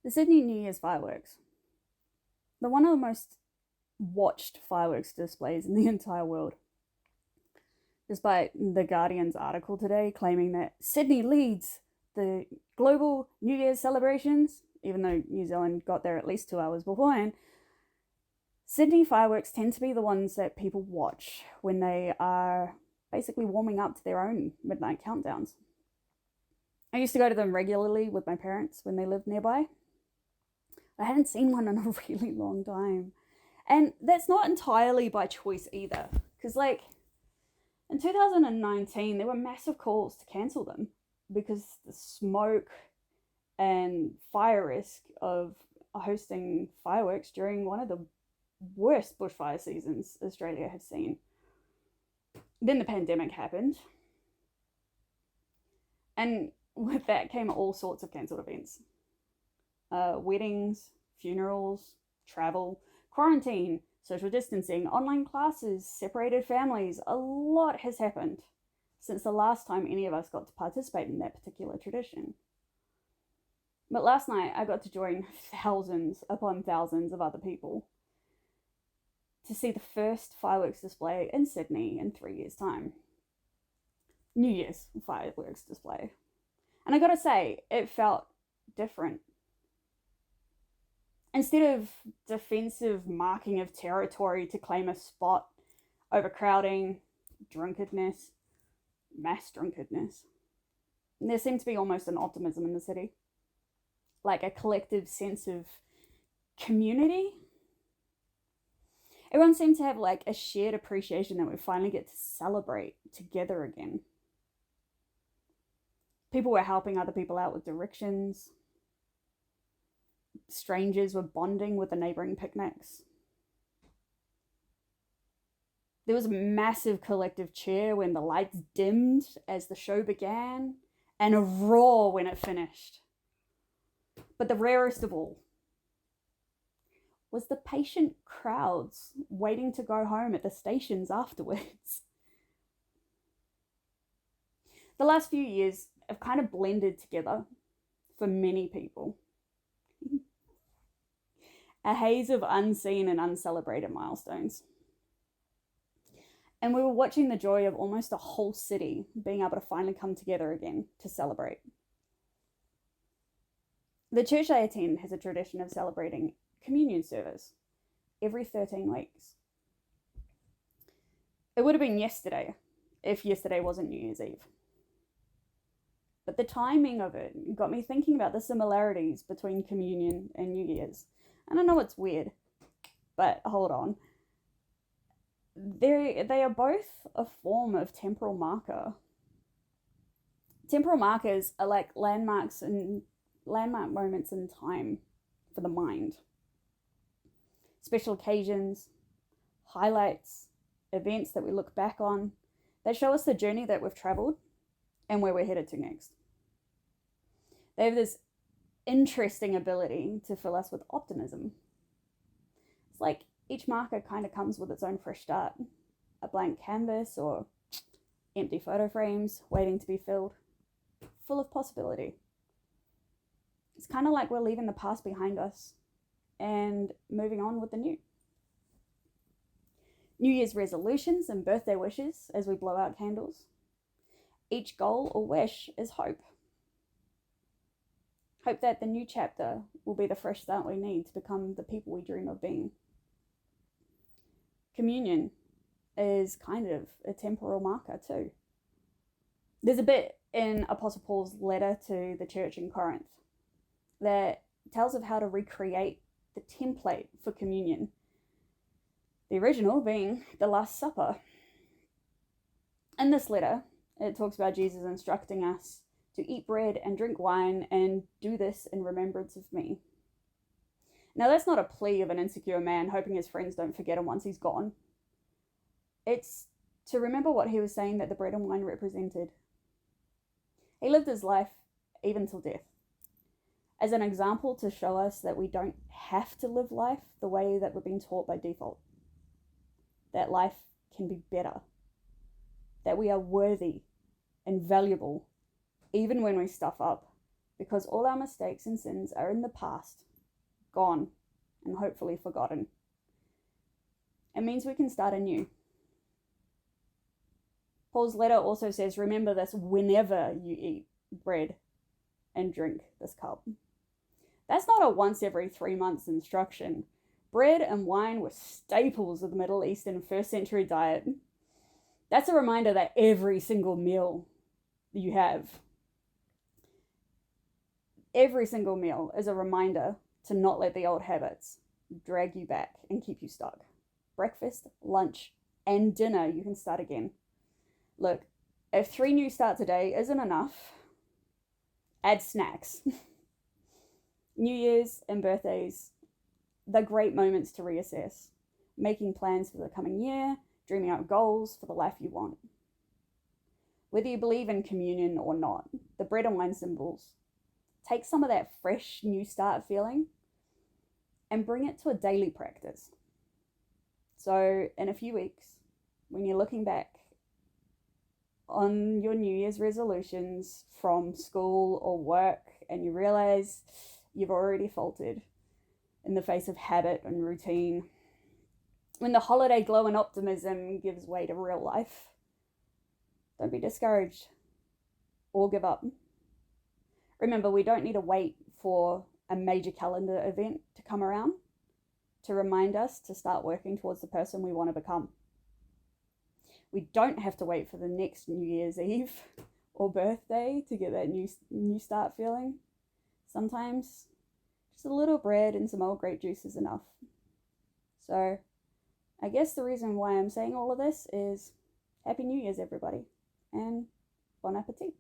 The Sydney New Year's fireworks. They're one of the most watched fireworks displays in the entire world. Despite The Guardian's article today claiming that Sydney leads the global New Year's celebrations, even though New Zealand got there at least 2 hours beforehand, Sydney fireworks tend to be the ones that people watch when they are basically warming up to their own midnight countdowns. I used to go to them regularly with my parents when they lived nearby. I hadn't seen one in a really long time. And that's not entirely by choice either. Because, in 2019, there were massive calls to cancel them because the smoke and fire risk of hosting fireworks during one of the worst bushfire seasons Australia had seen. Then the pandemic happened. And with that came all sorts of cancelled events. Weddings, funerals, travel, quarantine, social distancing, online classes, separated families. A lot has happened since the last time any of us got to participate in that particular tradition. But last night I got to join thousands upon thousands of other people to see the first fireworks display in Sydney in 3 years' time. New Year's fireworks display. And I gotta say, it felt different. Instead of defensive marking of territory to claim a spot, overcrowding, drunkenness, mass drunkenness, there seemed to be almost an optimism in the city. Like a collective sense of community. Everyone seemed to have a shared appreciation that we finally get to celebrate together again. People were helping other people out with directions. Strangers were bonding with the neighbouring picnics. There was a massive collective cheer when the lights dimmed as the show began, and a roar when it finished. But the rarest of all was the patient crowds waiting to go home at the stations afterwards. The last few years have kind of blended together for many people. A haze of unseen and uncelebrated milestones. And we were watching the joy of almost a whole city being able to finally come together again to celebrate. The church I attend has a tradition of celebrating communion service every 13 weeks. It would have been yesterday if yesterday wasn't New Year's Eve. But the timing of it got me thinking about the similarities between communion and New Year's. And I know it's weird, but hold on. They are both a form of temporal marker. Temporal markers are like landmark moments in time for the mind. Special occasions, highlights, events that we look back on, that show us the journey that we've travelled and where we're headed to next. They have this interesting ability to fill us with optimism. It's like each marker kind of comes with its own fresh start, a blank canvas or empty photo frames waiting to be filled, full of possibility. It's kind of like we're leaving the past behind us and moving on with the new. New Year's resolutions and birthday wishes as we blow out candles. Each goal or wish is hope. Hope that the new chapter will be the fresh start we need to become the people we dream of being. Communion is kind of a temporal marker too. There's a bit in Apostle Paul's letter to the church in Corinth that tells of how to recreate the template for communion. The original being the Last Supper. In this letter, it talks about Jesus instructing us to eat bread and drink wine and do this in remembrance of me. Now, that's not a plea of an insecure man hoping his friends don't forget him once he's gone. It's to remember what he was saying that the bread and wine represented. He lived his life even till death, as an example to show us that we don't have to live life the way that we're being taught by default. That life can be better. That we are worthy and valuable even when we stuff up, because all our mistakes and sins are in the past, gone, and hopefully forgotten. It means we can start anew. Paul's letter also says, remember this whenever you eat bread and drink this cup. That's not a once every 3 months instruction. Bread and wine were staples of the Middle Eastern first century diet. That's a reminder that every single meal you have, every single meal is a reminder to not let the old habits drag you back and keep you stuck. Breakfast, lunch, and dinner, you can start again. Look, if 3 new starts a day isn't enough, add snacks. New Year's and birthdays, they're great moments to reassess, making plans for the coming year, dreaming out goals for the life you want. Whether you believe in communion or not, the bread and wine symbols take some of that fresh new start feeling and bring it to a daily practice. So in a few weeks, when you're looking back on your New Year's resolutions from school or work and you realize you've already faltered in the face of habit and routine, when the holiday glow and optimism gives way to real life, don't be discouraged or give up. Remember, we don't need to wait for a major calendar event to come around to remind us to start working towards the person we want to become. We don't have to wait for the next New Year's Eve or birthday to get that new start feeling. Sometimes just a little bread and some old grape juice is enough. So I guess the reason why I'm saying all of this is Happy New Year's, everybody, and bon appetit.